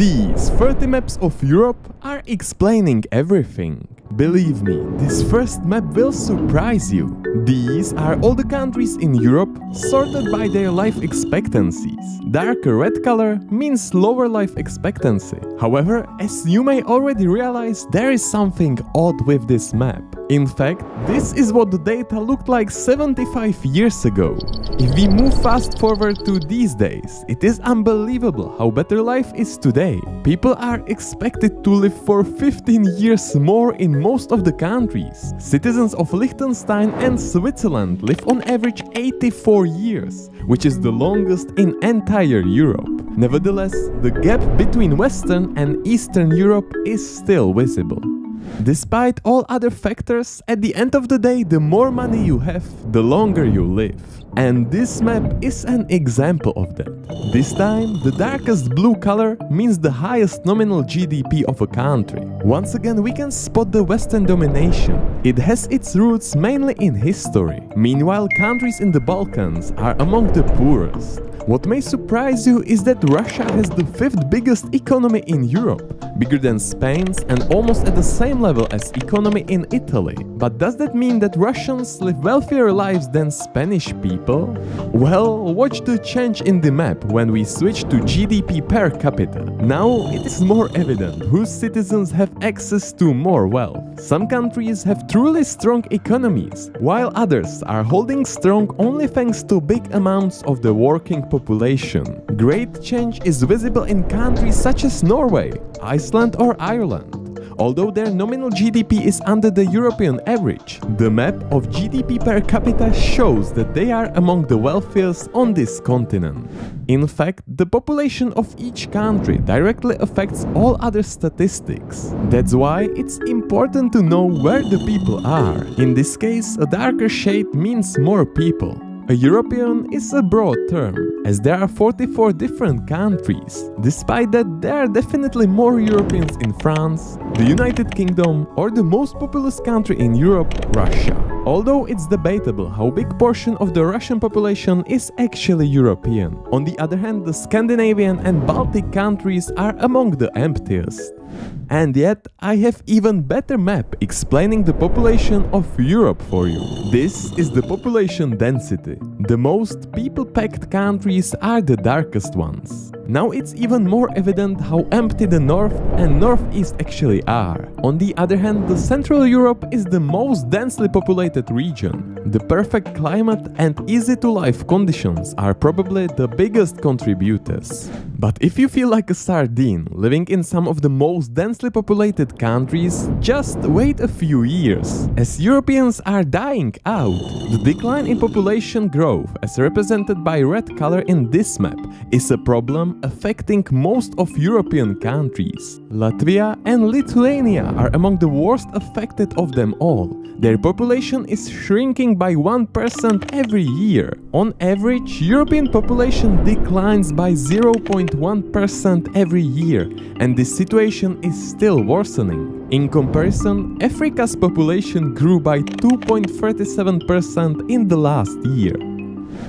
These 30 maps of Europe are explaining everything. Believe me, this first map will surprise you. These are all the countries in Europe sorted by their life expectancies. Darker red color means lower life expectancy. However, as you may already realize, there is something odd with this map. In fact, this is what the data looked like 75 years ago. If we move fast forward to these days, it is unbelievable how better life is today. People are expected to live for 15 years more in most of the countries. Citizens of Liechtenstein and Switzerland live on average 84 years, which is the longest in entire Europe. Nevertheless, the gap between Western and Eastern Europe is still visible. Despite all other factors, at the end of the day, the more money you have, the longer you live. And this map is an example of that. This time, the darkest blue color means the highest nominal GDP of a country. Once again, we can spot the Western domination. It has its roots mainly in history. Meanwhile, countries in the Balkans are among the poorest. What may surprise you is that Russia has the 5th biggest economy in Europe, bigger than Spain's and almost at the same level as economy in Italy. But does that mean that Russians live wealthier lives than Spanish people? Well, watch the change in the map when we switch to GDP per capita. Now it is more evident whose citizens have access to more wealth. Some countries have truly strong economies, while others are holding strong only thanks to big amounts of the working population. Great change is visible in countries such as Norway, Iceland or Ireland. Although their nominal GDP is under the European average, the map of GDP per capita shows that they are among the wealthiest on this continent. In fact, the population of each country directly affects all other statistics. That's why it's important to know where the people are. In this case, a darker shade means more people. A European is a broad term, as there are 44 different countries. Despite that, there are definitely more Europeans in France, the United Kingdom, or the most populous country in Europe, Russia. Although it's debatable how big portion of the Russian population is actually European. On the other hand, the Scandinavian and Baltic countries are among the emptiest. And yet, I have even better map explaining the population of Europe for you. This is the population density. The most people-packed countries are the darkest ones. Now it's even more evident how empty the north and northeast actually are. On the other hand, the Central Europe is the most densely populated region. The perfect climate and easy-to-live conditions are probably the biggest contributors. But if you feel like a sardine living in some of the most densely populated countries, just wait a few years. As Europeans are dying out, the decline in population growth, as represented by red color in this map, is a problem affecting most of European countries. Latvia and Lithuania are among the worst affected of them all. Their population is shrinking by 1% every year. On average, European population declines by 0.1% every year, and this situation is still worsening. In comparison, Africa's population grew by 2.37% in the last year.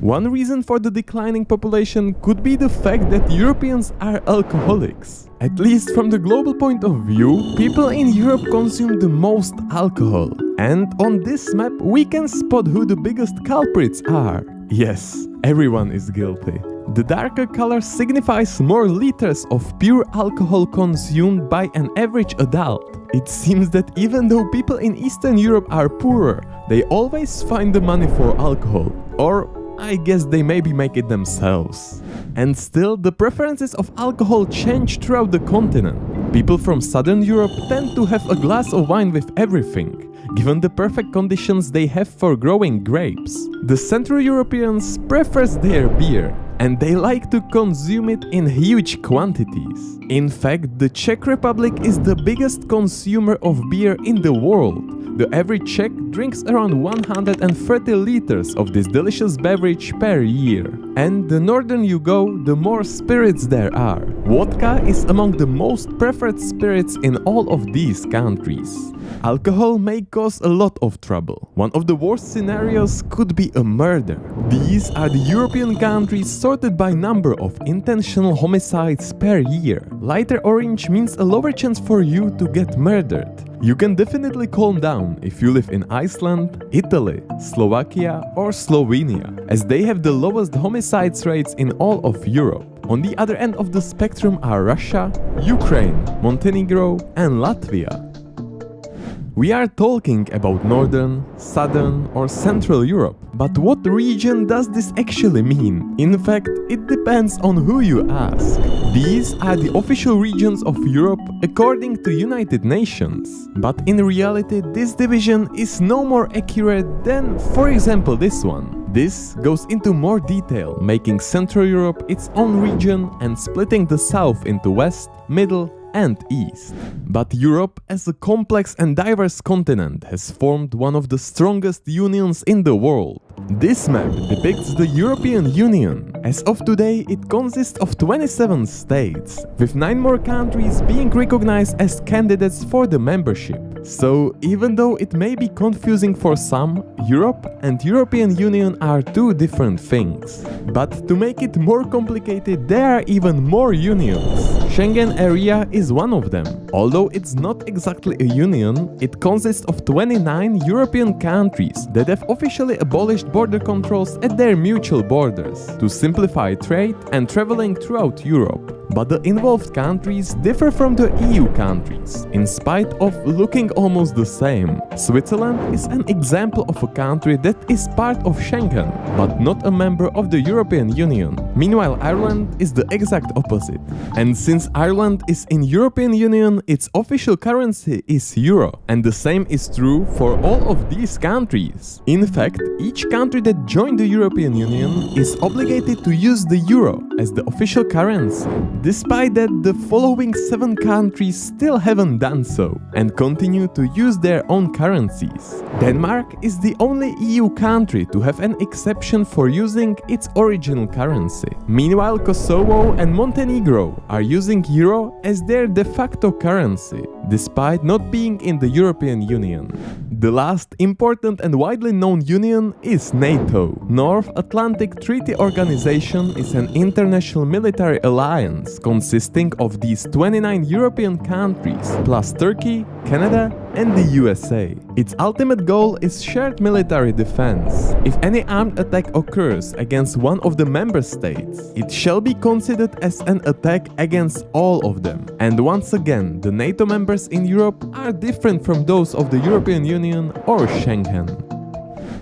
One reason for the declining population could be the fact that Europeans are alcoholics. At least from the global point of view, people in Europe consume the most alcohol. And on this map, we can spot who the biggest culprits are. Yes, everyone is guilty. The darker color signifies more liters of pure alcohol consumed by an average adult. It seems that even though people in Eastern Europe are poorer, they always find the money for alcohol. Or I guess they maybe make it themselves. And still, the preferences of alcohol change throughout the continent. People from Southern Europe tend to have a glass of wine with everything, given the perfect conditions they have for growing grapes. The Central Europeans prefers their beer, and they like to consume it in huge quantities. In fact, the Czech Republic is the biggest consumer of beer in the world, The average Czech drinks around 130 liters of this delicious beverage per year. And the northern you go, the more spirits there are. Vodka is among the most preferred spirits in all of these countries. Alcohol may cause a lot of trouble. One of the worst scenarios could be a murder. These are the European countries sorted by number of intentional homicides per year. Lighter orange means a lower chance for you to get murdered. You can definitely calm down if you live in Iceland, Italy, Slovakia or Slovenia, as they have the lowest homicides rates in all of Europe. On the other end of the spectrum are Russia, Ukraine, Montenegro and Latvia. We are talking about Northern, Southern or Central Europe. But what region does this actually mean? In fact, it depends on who you ask. These are the official regions of Europe according to United Nations. But in reality, this division is no more accurate than, for example, this one. This goes into more detail, making Central Europe its own region and splitting the South into West, Middle and East. But Europe as a complex and diverse continent has formed one of the strongest unions in the world. This map depicts the European Union. As of today, it consists of 27 states, with 9 more countries being recognized as candidates for the membership. So, even though it may be confusing for some, Europe and European Union are two different things. But to make it more complicated, there are even more unions. Schengen area is one of them. Although it's not exactly a union, it consists of 29 European countries that have officially abolished border controls at their mutual borders to simplify trade and traveling throughout Europe. But the involved countries differ from the EU countries, in spite of looking almost the same. Switzerland is an example of a country that is part of Schengen, but not a member of the European Union. Meanwhile, Ireland is the exact opposite. And since Ireland is in European Union, its official currency is euro. And the same is true for all of these countries. In fact, each country that joined the European Union is obligated to use the euro as the official currency. Despite that, the following 7 countries still haven't done so and continue to use their own currencies. Denmark is the only EU country to have an exception for using its original currency. Meanwhile, Kosovo and Montenegro are using euro as their de facto currency, despite not being in the European Union. The last important and widely known union is NATO. North Atlantic Treaty Organization is an international military alliance consisting of these 29 European countries, plus Turkey, Canada and the USA. Its ultimate goal is shared military defense. If any armed attack occurs against one of the member states, it shall be considered as an attack against all of them. And once again, the NATO members in Europe are different from those of the European Union or Schengen.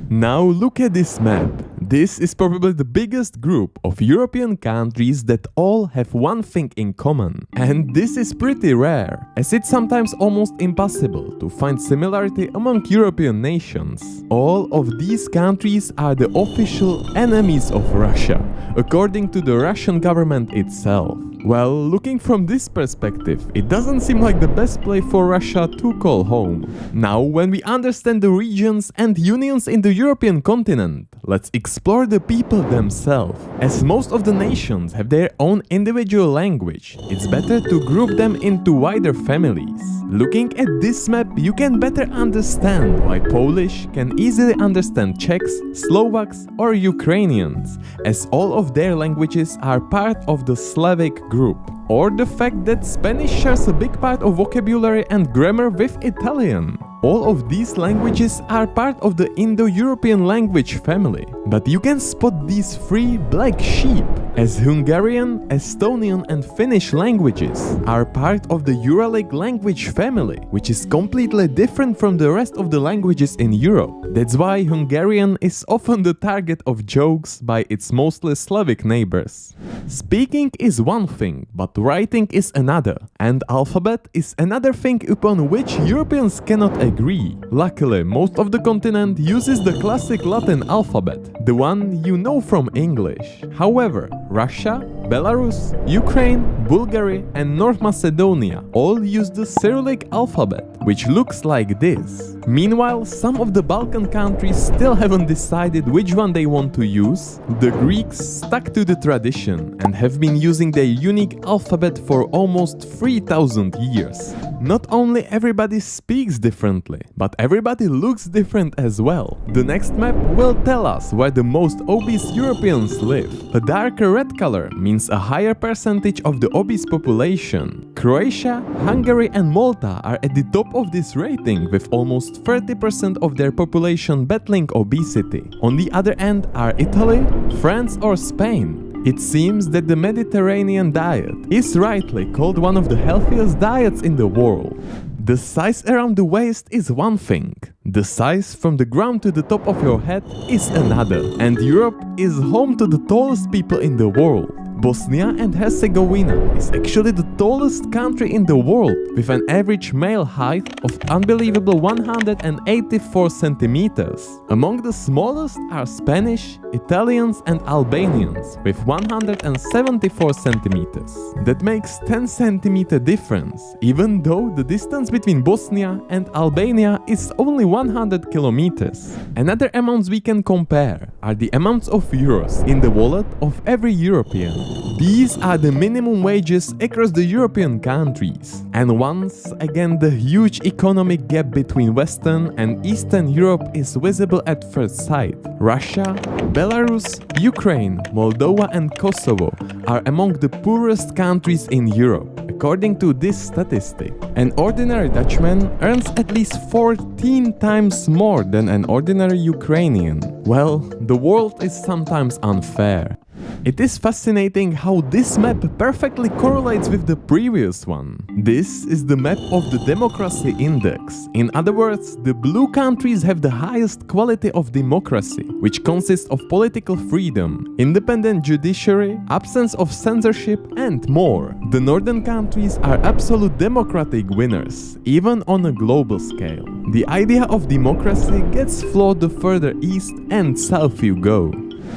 Now look at this map. This is probably the biggest group of European countries that all have one thing in common. And this is pretty rare, as it's sometimes almost impossible to find similarity among European nations. All of these countries are the official enemies of Russia, according to the Russian government itself. Well, looking from this perspective, it doesn't seem like the best place for Russia to call home. Now, when we understand the regions and unions in the European continent, let's explore the people themselves. As most of the nations have their own individual language, it's better to group them into wider families. Looking at this map, you can better understand why Polish can easily understand Czechs, Slovaks or Ukrainians, as all of their languages are part of the Slavic group. Or the fact that Spanish shares a big part of vocabulary and grammar with Italian. All of these languages are part of the Indo-European language family. But you can spot these 3 black sheep, as Hungarian, Estonian and Finnish languages are part of the Uralic language family, which is completely different from the rest of the languages in Europe. That's why Hungarian is often the target of jokes by its mostly Slavic neighbors. Speaking is one thing, but writing is another. And alphabet is another thing upon which Europeans cannot agree. Luckily, most of the continent uses the classic Latin alphabet, the one you know from English. However, Russia, Belarus, Ukraine, Bulgaria and North Macedonia all use the Cyrillic alphabet, which looks like this. Meanwhile, some of the Balkan countries still haven't decided which one they want to use. The Greeks stuck to the tradition and have been using their unique alphabet for almost 3000 years. Not only everybody speaks differently, but everybody looks different as well. The next map will tell us where the most obese Europeans live. A darker red color means a higher percentage of the obese population. Croatia, Hungary and Malta are at the top of this rating with almost 30% of their population battling obesity. On the other end are Italy, France or Spain. It seems that the Mediterranean diet is rightly called one of the healthiest diets in the world. The size around the waist is one thing, the size from the ground to the top of your head is another, and Europe is home to the tallest people in the world. Bosnia and Herzegovina is actually the tallest country in the world, with an average male height of unbelievable 184 centimeters. Among the smallest are Spanish, Italians and Albanians, with 174 centimeters. That makes 10 centimeter difference, even though the distance between Bosnia and Albania is only 100 kilometers. Another amounts we can compare are the amounts of euros in the wallet of every European. These are the minimum wages across the European countries. And once again the huge economic gap between Western and Eastern Europe is visible at first sight. Russia, Belarus, Ukraine, Moldova and Kosovo are among the poorest countries in Europe, according to this statistic. An ordinary Dutchman earns at least 14 times more than an ordinary Ukrainian. Well, the world is sometimes unfair. It is fascinating how this map perfectly correlates with the previous one. This is the map of the democracy index. In other words, the blue countries have the highest quality of democracy, which consists of political freedom, independent judiciary, absence of censorship and more. The northern countries are absolute democratic winners, even on a global scale. The idea of democracy gets flawed the further east and south you go.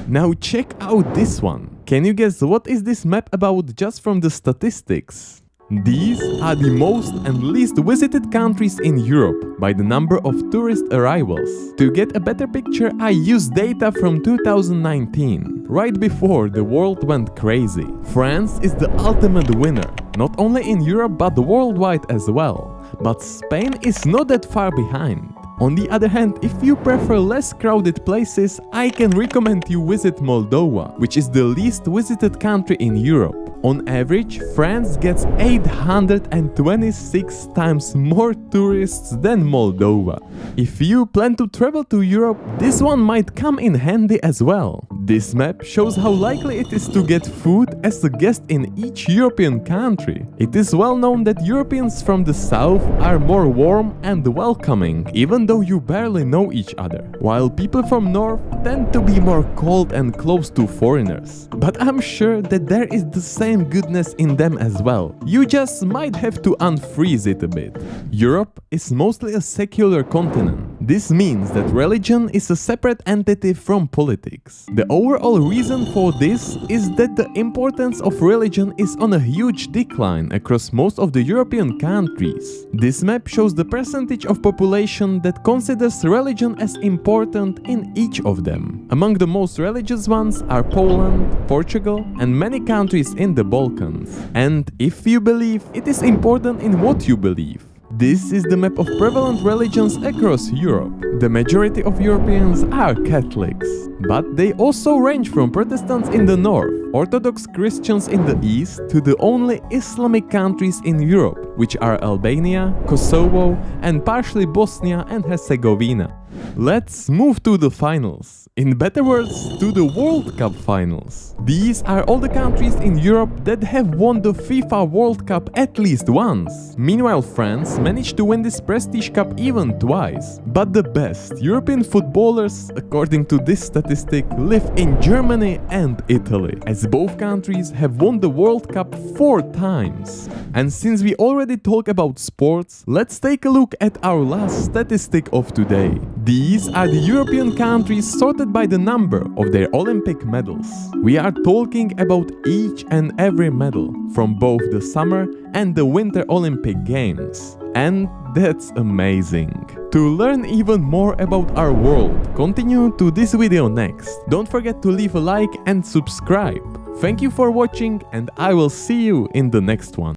Now check out this one. Can you guess what is this map about just from the statistics? These are the most and least visited countries in Europe by the number of tourist arrivals. To get a better picture, I used data from 2019, right before the world went crazy. France is the ultimate winner, not only in Europe but worldwide as well. But Spain is not that far behind. On the other hand, if you prefer less crowded places, I can recommend you visit Moldova, which is the least visited country in Europe. On average, France gets 826 times more tourists than Moldova. If you plan to travel to Europe, this one might come in handy as well. This map shows how likely it is to get food as a guest in each European country. It is well known that Europeans from the south are more warm and welcoming, even though you barely know each other, while people from north tend to be more cold and close to foreigners. But I'm sure that there is the same goodness in them as well. You just might have to unfreeze it a bit. Europe is mostly a secular continent. This means that religion is a separate entity from politics. The overall reason for this is that the importance of religion is on a huge decline across most of the European countries. This map shows the percentage of population that considers religion as important in each of them. Among the most religious ones are Poland, Portugal, and many countries in the Balkans. And if you believe, it is important in what you believe. This is the map of prevalent religions across Europe. The majority of Europeans are Catholics, but they also range from Protestants in the north, Orthodox Christians in the east, to the only Islamic countries in Europe, which are Albania, Kosovo, and partially Bosnia and Herzegovina. Let's move to the finals. In better words, to the World Cup finals. These are all the countries in Europe that have won the FIFA World Cup at least once. Meanwhile, France managed to win this prestige cup even twice. But the best European footballers, according to this statistic, live in Germany and Italy, as both countries have won the World Cup 4 times. And since we already talked about sports, let's take a look at our last statistic of today. These are the European countries sorted by the number of their Olympic medals. We are talking about each and every medal from both the Summer and the Winter Olympic Games. And that's amazing. To learn even more about our world, continue to this video next. Don't forget to leave a like and subscribe. Thank you for watching, and I will see you in the next one.